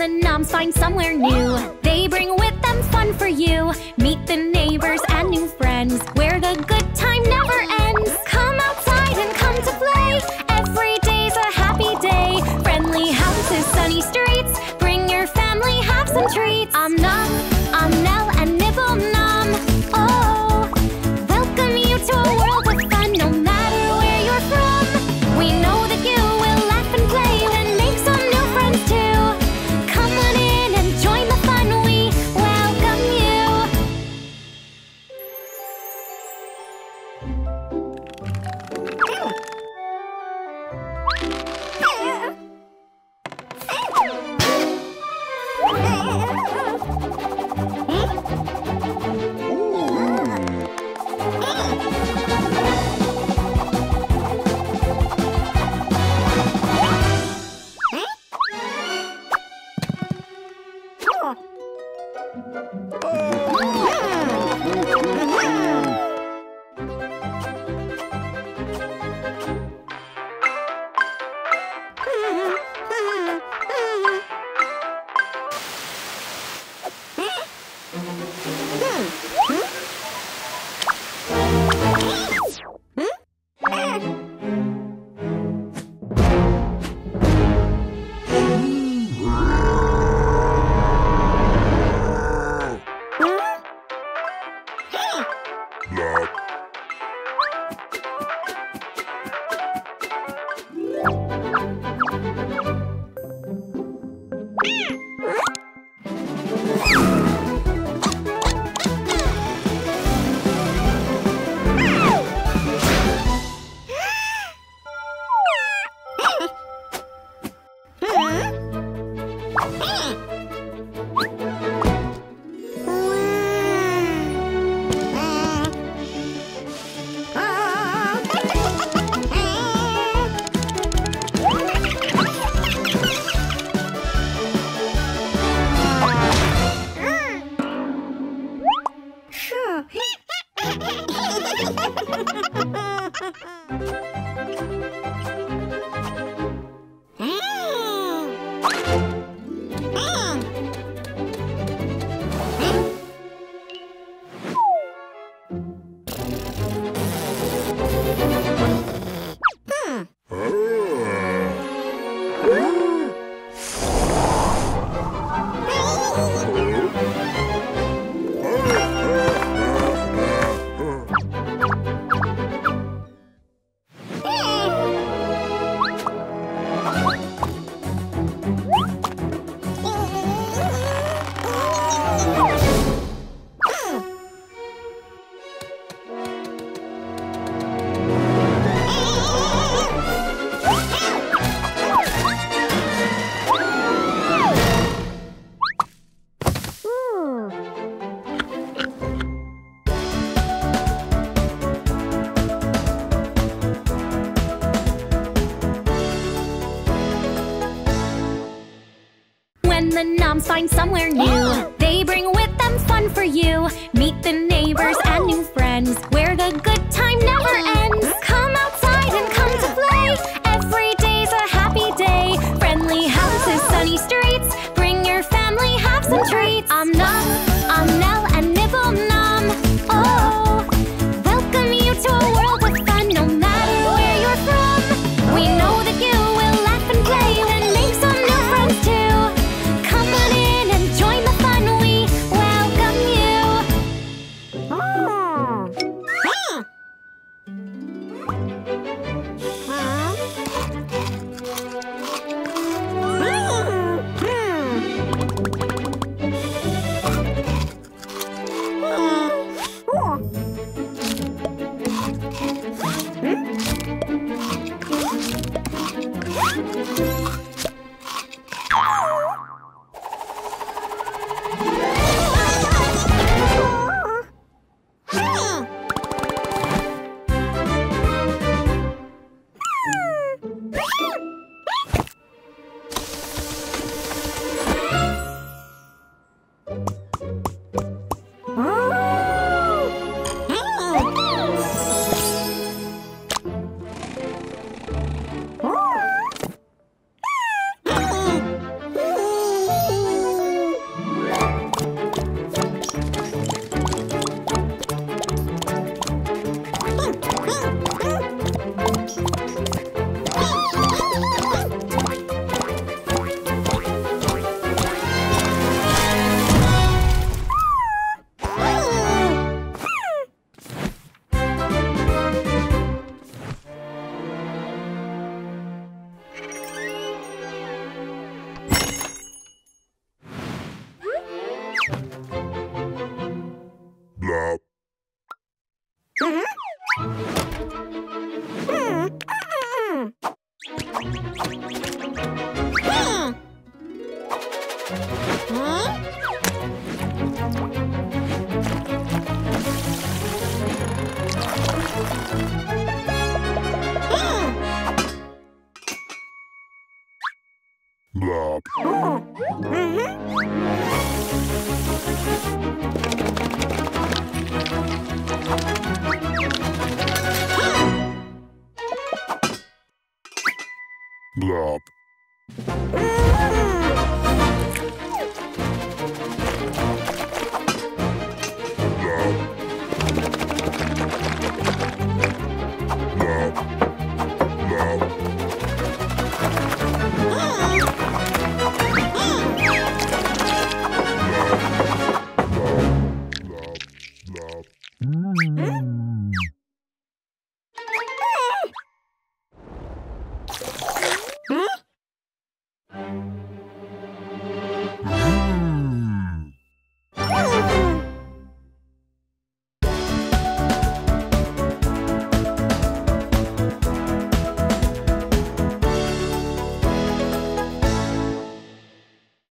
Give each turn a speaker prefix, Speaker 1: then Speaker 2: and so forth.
Speaker 1: the noms find somewhere new, they bring with them fun for you. Meet the neighbors and new friends, where the good time never ends. Come outside and come to play, every day's a happy day. Friendly houses, sunny streets, bring your family, have some treats. Om Nom, Om Nell and Nibble Nom. Oh, welcome you to a world of fun, no matter where you're from. We know that you will laugh and play and make some new friends too. Come on in and join the fun, we welcome you. When the noms find somewhere new, they bring with them fun for you. Meet the neighbors and new friends, where the good time never ends. Come outside and come to play, every day's a happy day. Friendly houses, sunny streets, bring your family, have some treats. Om Nom, Om Nell and Nibble Nom. Oh, welcome you to a world of fun, no matter where you're from. We know that you will laugh and play and make some new friends too. Come on in and join the fun, we welcome you.